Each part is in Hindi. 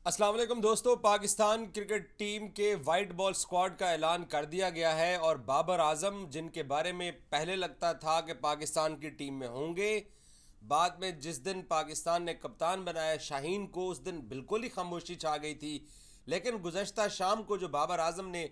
अस्सलाम वालेकुम दोस्तों। पाकिस्तान क्रिकेट टीम के वाइट बॉल स्क्वाड का ऐलान कर दिया गया है और बाबर आजम, जिनके बारे में पहले लगता था कि पाकिस्तान की टीम में होंगे, बाद में जिस दिन पाकिस्तान ने कप्तान बनाया शाहीन को, उस दिन बिल्कुल ही खामोशी छा गई थी। लेकिन गुज़श्ता शाम को जो बाबर आजम ने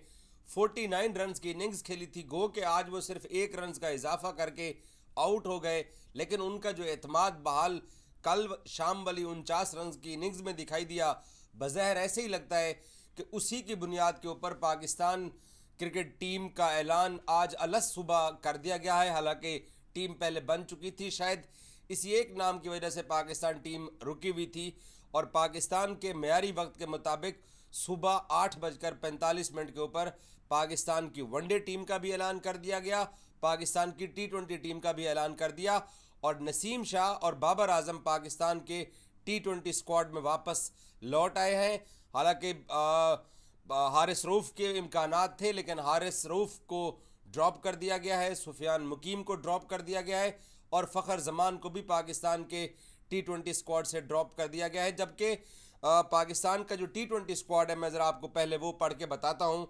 49 रन्स की इनिंग्स खेली थी, गो कि आज वो सिर्फ 1 रन का इजाफा करके आउट हो गए, लेकिन उनका जो एतमाद बहाल कल शाम वाली 49 रन की इनिंग्स में दिखाई दिया, बज़ाहिर ऐसे ही लगता है कि उसी की बुनियाद के ऊपर पाकिस्तान क्रिकेट टीम का ऐलान आज अलस सुबह कर दिया गया है। हालांकि टीम पहले बन चुकी थी, शायद इसी एक नाम की वजह से पाकिस्तान टीम रुकी हुई थी और पाकिस्तान के मेयारी वक्त के मुताबिक सुबह 8:45 के ऊपर पाकिस्तान की वनडे टीम का भी ऐलान कर दिया गया, पाकिस्तान की T20 टीम का भी ऐलान कर दिया और नसीम शाह और बाबर आजम पाकिस्तान के T20 स्क्वाड में वापस लौट आए हैं। हालांकि हारिस रऊफ़ के इम्कानात थे, लेकिन हारिस रऊफ़ को ड्रॉप कर दिया गया है, सुफियान मुकीम को ड्रॉप कर दिया गया है और फ़खर जमान को भी पाकिस्तान के T20 स्क्वाड से ड्रॉप कर दिया गया है। जबकि पाकिस्तान का जो T20 स्क्वाड है, मैं ज़रा आपको पहले वो पढ़ के बताता हूँ।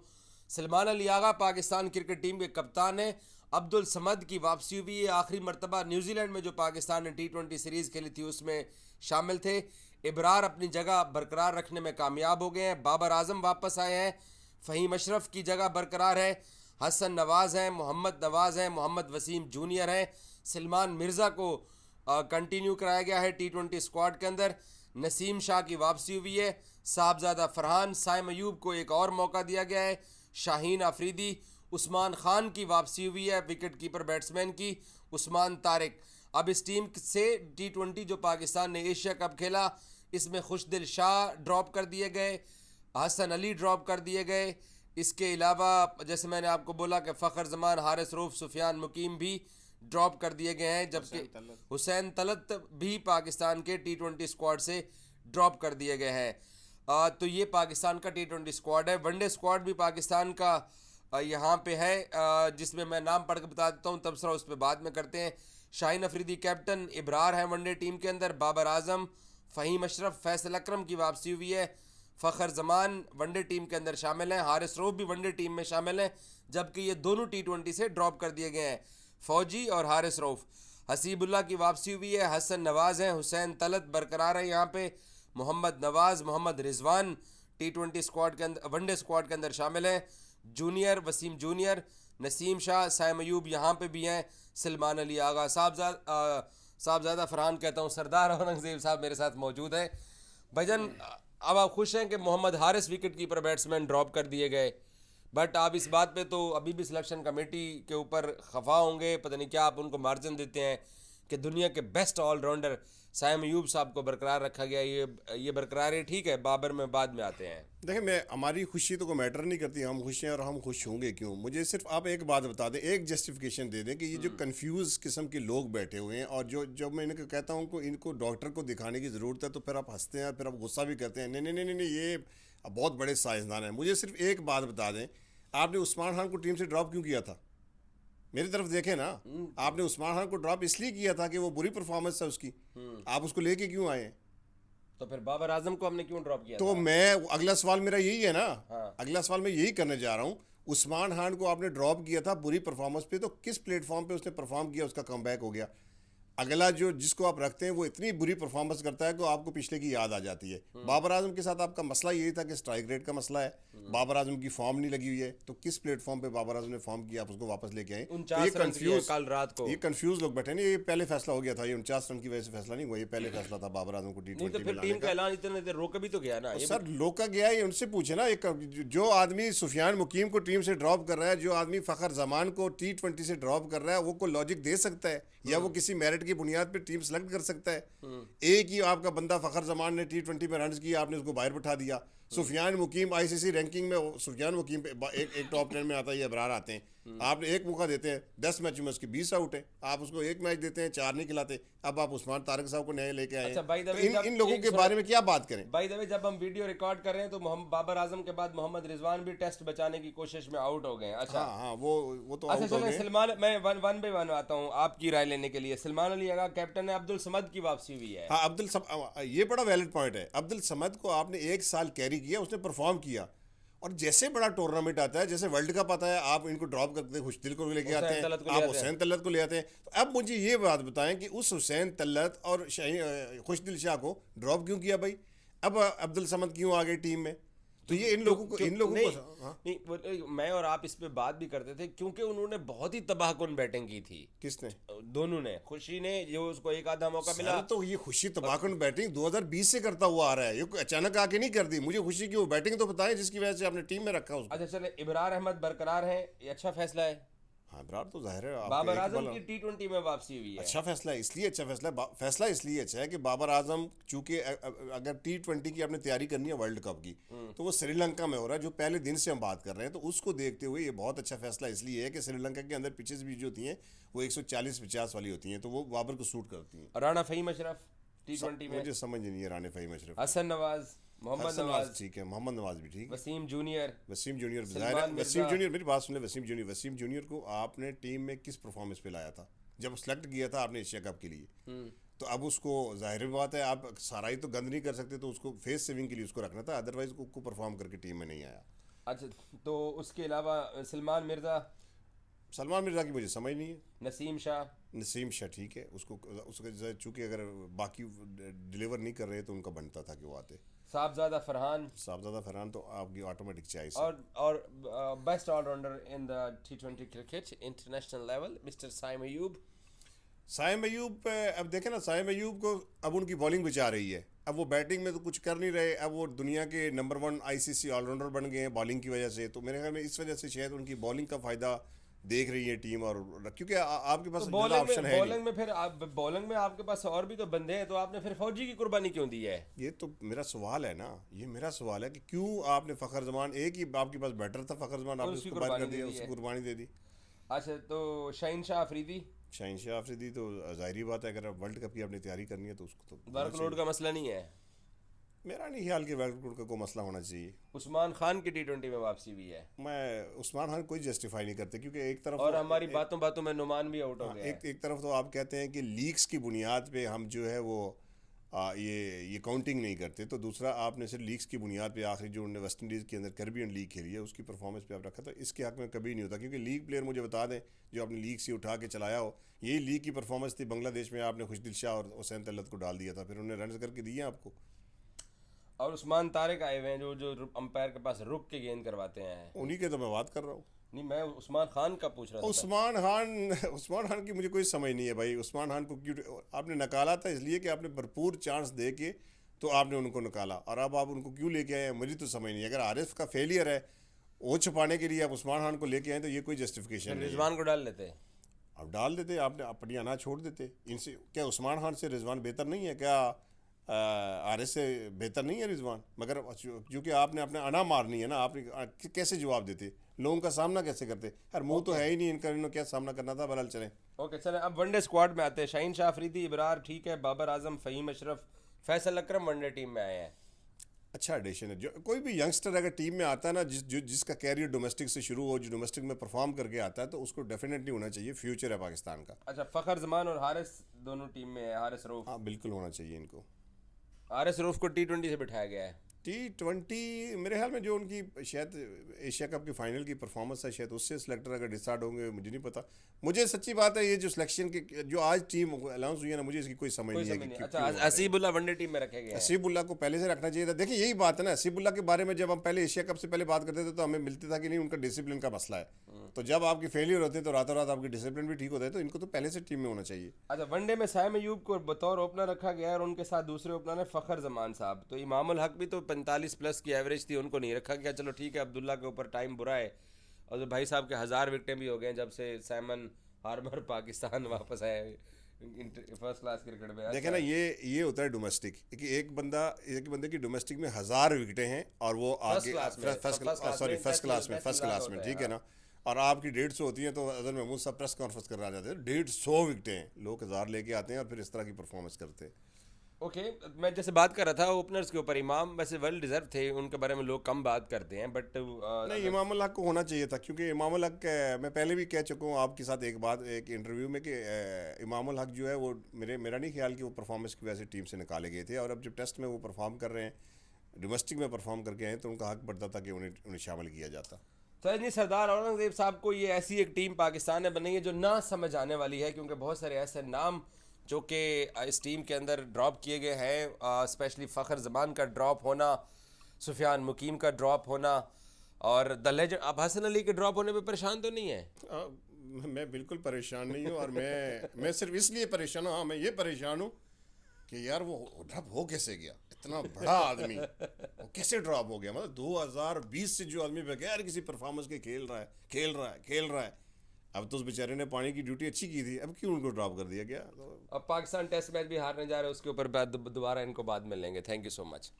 सलमान अली आगा पाकिस्तान क्रिकेट टीम के कप्तान हैं। अब्दुल समद की वापसी हुई है, आखिरी मरतबा न्यूजीलैंड में जो पाकिस्तान ने T20 सीरीज़ खेली थी उसमें शामिल थे। इब्रार अपनी जगह बरकरार रखने में कामयाब हो गए हैं। बाबर आजम वापस आए हैं। फ़हीम अशरफ की जगह बरकरार है। हसन नवाज़ हैं, मोहम्मद नवाज़ हैं, मोहम्मद वसीम जूनियर हैं। सलमान मिर्ज़ा को कंटिन्यू कराया गया है T20 स्क्वाड के अंदर। नसीम शाह की वापसी हुई है। साहबजादा फरहान, साइम अयूब को एक और मौका दिया गया है। शाहीन आफरीदी, उस्मान खान की वापसी हुई है, विकेट कीपर बैट्समैन की। उस्मान तारिक। अब इस टीम से T20 जो पाकिस्तान ने एशिया कप खेला, इसमें खुशदिल शाह ड्रॉप कर दिए गए, हसन अली ड्रॉप कर दिए गए। इसके अलावा जैसे मैंने आपको बोला कि फ़खर जमान, हारिस रऊफ़, सुफियान मुकीम भी ड्रॉप कर दिए गए हैं, जबकि हुसैन तलत भी पाकिस्तान के T20 स्क्वाड से ड्रॉप कर दिए गए हैं। तो ये पाकिस्तान का T20 स्क्वाड है। वनडे स्क्वाड भी पाकिस्तान का यहाँ पे है, जिसमें मैं नाम पढ़ के बता देता हूँ, तबसरा उस पर बाद में करते हैं। शाहीन अफरीदी कैप्टन, इब्रार हैं वनडे टीम के अंदर, बाबर आजम, फ़हीम अशरफ, फैसल अकरम की वापसी हुई है, फ़खर जमान वनडे टीम के अंदर शामिल हैं, हारिस रऊफ़ भी वनडे टीम में शामिल हैं, जबकि ये दोनों T20 से ड्रॉप कर दिए गए हैं, फ़ौजी और हारिस रऊफ़। हसीबुल्ला की वापसी हुई है, हसन नवाज़ हैं, हुसैन तलत बरकरार है यहाँ पे, मोहम्मद नवाज़, मोहम्मद रिजवान T20 स्क्वाड के अंदर, वनडे स्क्वाड के अंदर शामिल हैं। जूनियर, वसीम जूनियर, नसीम शाह, साइम अयूब यहाँ पे भी हैं। सलमान अली आगा, साहबजादा फरहान कहता हूँ, सरदार औरंगज़ेब साहब मेरे साथ मौजूद है। भाईजान, अब आप खुश हैं कि Mohammad Haris wicket keeper batsman drop कर दिए गए, बट आप इस बात पे तो अभी भी सिलेक्शन कमेटी के ऊपर खफा होंगे, पता नहीं क्या आप उनको मार्जिन देते हैं कि दुनिया के बेस्ट ऑलराउंडर साइम अयूब साहब को बरकरार रखा गया। ये बरकरार है, ठीक है, बाबर में बाद में आते हैं। देखिए, मैं हमारी खुशी तो कोई मैटर नहीं करती, हम खुश हैं और हम खुश होंगे क्यों। मुझे सिर्फ आप एक बात बता दें, एक जस्टिफिकेशन दे दें कि ये जो कंफ्यूज किस्म के लोग बैठे हुए हैं और जो जब मैं इनको कहता हूँ कि इनको डॉक्टर को दिखाने की ज़रूरत है, तो फिर आप हंसते हैं, फिर आप गुस्सा भी करते हैं। नहीं नहीं नहीं नहीं नहीं, ये बहुत बड़े साइंसदान हैं। मुझे सिर्फ एक बात बता दें, आपने उस्मान खान को टीम से ड्रॉप क्यों किया था? मेरी तरफ देखें ना, आपने उस्मान खान को ड्रॉप इसलिए किया था कि वो बुरी परफॉर्मेंस है उसकी। आप उसको लेके क्यों आए हैं? तो फिर बाबर आजम को हमने क्यों ड्रॉप किया तो था? मैं अगला सवाल मेरा यही है ना, हाँ। अगला सवाल मैं यही करने जा रहा हूँ। उस्मान खान को आपने ड्रॉप किया था बुरी परफॉर्मेंस पे, तो किस प्लेटफॉर्म पे उसने परफॉर्म किया, उसका कमबैक हो गया। अगला जो जिसको आप रखते हैं वो इतनी बुरी परफॉर्मेंस करता है कि आपको पिछले की याद आ जाती है। बाबर आजम के साथ आपका मसला यही था कि स्ट्राइक रेट का मसला है, बाबर आजम की फॉर्म नहीं लगी हुई है। तो किस प्लेटफॉर्म पे बाबर आजम ने फॉर्म किया, आप उसको वापस लेके आए। तो ये 49 रन किए कंफ्यूज, कल रात को। ये कंफ्यूज लोग बैठे नहीं, ये पहले फैसला हो गया था। ये 49 रन की वजह से फैसला नहीं हुआ, ये पहले फैसला था बाबर आजम को नहीं तो T20 में फिर लाने टीम का का। ऐलान इतने देर रोक भी तो गया ना ये सर लोग का गया है, उनसे पूछे ना। एक जो आदमी सुफियान मुकीम को टीम से ड्रॉप कर रहा है, जो आदमी फ़खर जमान को T20 से ड्रॉप कर रहा है, वो कोई लॉजिक दे सकता है या वो किसी मेरिट की बुनियाद पे टीम सेलेक्ट कर सकता है? एक ही आपका बंदा फ़खर जमान ने T20 में रन किया, आपने उसको बाहर बिठा दिया। सुफियान मुकीम ICC रैंकिंग में सुफियान मुकीम पे एक टॉप 10 में आता है, ये अबरार आते हैं। आपने एक मौका देते हैं 10 मैच में उसके 20 आउट है, आप उसको एक मैच देते हैं 4 नहीं खिलाते। अब आप उस्मान तारिक साहब को नए लेके आए। अच्छा, by the तो way, इन लोगों के बारे में क्या बात करें। बाय द वे, जब हम वीडियो रिकॉर्ड कर रहे हैं तो बाबर आजम के बाद मोहम्मद रिजवान भी टेस्ट बचाने की कोशिश में आउट हो गए हैं। अच्छा हाँ वो तो अच्छा, आउट हो चलें गए। सलमान, मैं वन बाय वन आता हूँ आपकी राय लेने के लिए। सलमान अली अगा कैप्टन है, अब्दुल समद की वापसी हुई है। हाँ ये बड़ा वैलिड पॉइंट है। अब्दुल समद को आपने 1 साल कैरी किया, उसने परफॉर्म किया, और जैसे बड़ा टूर्नामेंट आता है, जैसे वर्ल्ड कप आता है, आप इनको ड्रॉप करते हैं, खुशदिल को लेके आते हैं, आप हुसैन तल्लत को ले आते हैं। तो अब मुझे ये बात बताएं कि उस हुसैन तल्लत और खुशदिल शाह को ड्रॉप क्यों किया भाई? अब अब्दुल समद क्यों आ गए टीम में? तो ये इन लोगों को नहीं, मैं और आप इस पे बात भी करते थे, क्योंकि उन्होंने बहुत ही तबाहकुन बैटिंग की थी। किसने? दोनों ने। खुशी ने, जो उसको एक आधा मौका मिला। तो ये खुशी तबाहकुन बैटिंग 2020 से करता हुआ आ रहा है, ये अचानक आके नहीं कर दी। मुझे खुशी की वो बैटिंग तो बताएं जिसकी वजह से आपने टीम में रखा उसको। अच्छा चले, इब्रार अहमद बरकरार है, ये अच्छा फैसला है। हाँ, इब्रार तो जाहिर है। बाबर आजम की T20 में वापसी हुई है। अच्छा फैसला है, इसलिए अच्छा फैसला इसलिए अच्छा है कि बाबर आजम, चूंकि अगर T20 की आपने तैयारी करनी है वर्ल्ड कप की, तो वो श्रीलंका में हो रहा है, जो पहले दिन से हम बात कर रहे हैं। तो उसको देखते हुए ये बहुत अच्छा फैसला इसलिए है कि श्रीलंका के अंदर पिचेस भी जो होती हैं वो 140-50 वाली होती हैं, तो वो बाबर को सूट करती हैं। राना फहीम अशरफ T20 में मुझे समझ नहीं है राना फहीम अशरफ। हसन नवाज, मोहम्मद नवाज ठीक है, मोहम्मद नवाज भी ठीक है, वसीम जूनियर वसीम जूनियर मेरी बात सुन ले। वसीम जूनियर को आपने टीम में किस परफॉर्मेंस पे लाया था? जब सेलेक्ट किया था आपने एशिया कप के लिए, तो अब उसको जाहिर बात है आप सारा ही तो गंद नहीं कर सकते, तो उसको फेस सेविंग के लिए उसको रखना था, अदरवाइज को परफॉर्म करके टीम में नहीं आया। अच्छा, तो उसके अलावा सलमान मिर्जा की मुझे समझ नहीं है। नसीम शाह ठीक है, उसको चूंकि अगर बाकी डिलीवर नहीं कर रहे तो उनका बनता था कि वो आते। साहबजादा फरहान तो आपकी ऑटोमेटिक चॉइस है। और best allrounder in the T20 cricket international level mister Saim Ayub. अब देखें ना, साइम अयूब को अब उनकी बॉलिंग बचा रही है। अब वो बैटिंग में तो कुछ कर नहीं रहे, अब वो दुनिया के नंबर 1 ICC ऑलराउंडर बन गए हैं बॉलिंग की वजह से। तो मेरे ख्याल में इस वजह से शायद उनकी बॉलिंग का फ़ायदा देख रही है टीम, और क्योंकि आपके पास ज़्यादा ऑप्शन है बॉलिंग में, फिर बॉलिंग में आपके पास और भी तो बंदे हैं, तो आपने फिर फौजी की कुर्बानी क्यों दी है? ये तो मेरा सवाल है ना, ये मेरा सवाल है कि क्यों आपने फ़खर जमान, एक ही आपके पास बैटर था फ़खर जमान, आपने उसको बाहर कर दिया, उसकी कुर्बानी दे दी। अच्छा, तो शाहीन शाह अफरीदी तो ज़ाहिरी बात है, अगर वर्ल्ड कप की आपने तैयारी करनी है तो उसको तो वर्कलोड का मसला नहीं है। मेरा नहीं ख्याल कि वर्कलोड का कोई मसला होना चाहिए। उस्मान खान की T20 में वापसी हुई है। मैं उस्मान खान कोई जस्टिफाई नहीं करते, क्योंकि एक तरफ और हमारी बातों में नुमान भी आउट हो गया। एक तरफ तो आप कहते हैं कि लीग्स की बुनियाद पे हम जो है वो ये काउंटिंग नहीं करते, तो दूसरा आपने सिर्फ लीग्स की बुनियाद पे आखिरी जो उन्होंने वेस्ट इंडीज़ के अंदर कैरिबियन लीग खेली है उसकी परफॉर्मेंस पे आप रखा था। इसके हक में कभी नहीं होता, क्योंकि लीग प्लेयर मुझे बता दें जो आपने लीग से उठा के चलाया हो, यही लीग की परफॉर्मेंस थी। बांग्लादेश में आपने खुशदिल शाह और हुसैन तल्लत को डाल दिया था, फिर उन्होंने रन करके दिए आपको। और उस्मान तारिक आए हुए हैं जो अंपायर के पास रुक के गेंद करवाते हैं, उन्हीं के तो मैं बात कर रहा हूँ। नहीं, मैं उस्मान खान का पूछ रहा था। उस्मान खान की मुझे कोई समझ नहीं है भाई। उस्मान खान को क्यों आपने निकाला था? इसलिए कि आपने भरपूर चांस दे के तो आपने उनको निकाला, और अब आप उनको क्यों लेके आए हैं मुझे तो समझ नहीं है। अगर आरिफ का फेलियर है वो छुपाने के लिए आप उस्मान खान को लेके आए तो ये कोई जस्टिफिकेशन नहीं है। रिजवान को डाल लेते, अब डाल देते, आपने अपनी अना छोड़ देते। इनसे क्या उस्मान खान से रिजवान बेहतर नहीं है? क्या आरिफ से बेहतर नहीं है रिजवान? मगर क्योंकि आपने अपने अना मारनी है ना, आपने कैसे जवाब देते, लोगों का सामना कैसे करते? यार मुंह तो है ही नहीं इनका, इन्होंने क्या सामना करना था। बहरहाल चलें, ओके चलें। अब वनडे स्क्वाड में आते हैं। शाहीन शाह अफरीदी, इब्रार ठीक है, बाबर आजम, फ़हीम अशरफ, फैसल अकरम वनडे टीम में आए हैं। अच्छा एडिशन है। जो कोई भी यंगस्टर अगर टीम में आता है ना, जिसका कैरियर डोमेस्टिक से शुरू हो, जो डोमेस्टिक में परफॉर्म करके आता है, तो उसको डेफिनेटली होना चाहिए, फ्यूचर है पाकिस्तान का। अच्छा, फ़खर जमान और हारिस दोनों टीम में है। हारिस रऊफ, हाँ बिल्कुल होना चाहिए इनको। हारिस रऊफ को T20 से बिठाया गया है। T20 मेरे ख्याल में जो उनकी शायद एशिया कप की फाइनल की परफॉर्मेंस है, शायद उससे सिलेक्टर अगर डिसाइड होंगे, मुझे नहीं पता। मुझे सच्ची बात है, ये जो सिलेक्शन के जो आज टीम अनाउंस हुई है ना, मुझे इसकी कोई समझ नहीं है कि अच्छा, हसीबुल्लाह वनडे टीम में रखे गए। हसीबुल्लाह को पहले से रखना चाहिए था। देखिए यही बात है ना, हसीबुल्लाह के बारे में जब हम पहले एशिया कप से पहले बात करते थे तो हमें मिलता था कि नहीं उनका डिसिप्लिन का मसला है। तो जब आपकी फेलियर होते हैं तो रातों रात आपकी डिसिप्लिन भी ठीक होता है, तो इनको तो पहले से टीम में होना चाहिए। अच्छा, वनडे में साइम अयूब को बतौर ओपनर रखा गया है और उनके साथ दूसरे ओपनर है फ़खर जमान साहब। तो इमामुल हक भी तो 45+ की एवरेज थी, उनको नहीं रखा गया। चलो ठीक है, अब्दुल्ला के ऊपर टाइम बुरा है, और जो भाई साहब के 1000 विकेटें भी हो गए जब से सैमन हार्बर पाकिस्तान वापस आए फर्स्ट क्लास क्रिकेट में। देखें ना, ये होता है डोमेस्टिक कि एक बंदे की डोमेस्टिक में 1000 विकेटें हैं और वो आगे फर्स्ट क्लास में, ठीक है ना। और आपकी 150 होती है तो अदर महमूद साहब प्रेस कॉन्फ्रेंस करना आ जाते हैं, 150 विकटें लोग 1000 लेके आते हैं और फिर इस तरह की परफॉर्मेंस करते हैं। ओके मैं जैसे बात कर रहा था ओपनर्स के ऊपर, इमाम वैसे वेल डिजर्व थे, उनके बारे में लोग कम बात करते हैं, बट नहीं, इमाम उल हक को होना चाहिए था, क्योंकि इमाम उल हक मैं पहले भी कह चुका हूँ आपके साथ एक बात एक इंटरव्यू में कि इमाम उल हक जो है वो मेरा नहीं ख्याल कि वो परफॉर्मेंस की वजह से टीम से निकाले गए थे, और अब जब टेस्ट में वो परफॉर्म कर रहे हैं, डोमेस्टिक में परफॉर्म करके आए, तो उनका हक बनता था कि उन्हें शामिल किया जाता। तो नहीं, सरदार औरंगजेब साहब को ये ऐसी एक टीम पाकिस्तान ने बनाई है जो ना समझ आने वाली है, क्योंकि बहुत सारे ऐसे नाम जो कि इस टीम के अंदर ड्रॉप किए गए हैं, स्पेशली फ़खर ज़मान का ड्रॉप होना, सुफियान मुकीम का ड्रॉप होना, और द लेजेंड अब हसन अली के ड्रॉप होने पे परेशान तो नहीं है? मैं बिल्कुल परेशान नहीं हूँ, और मैं सिर्फ इसलिए परेशान हूँ, हाँ मैं ये परेशान हूँ कि यार वो ड्रॉप हो कैसे गया, इतना बड़ा आदमी वो कैसे ड्रॉप हो गया। मतलब 2020 से जो आदमी बगैर किसी परफॉर्मेंस के खेल रहा है, अब तो उस बेचारे ने पानी की ड्यूटी अच्छी की थी, अब क्यों उनको ड्रॉप कर दिया गया? तो अब पाकिस्तान टेस्ट मैच भी हारने जा रहे हैं, उसके ऊपर दोबारा इनको बाद में लेंगे। Thank you so much.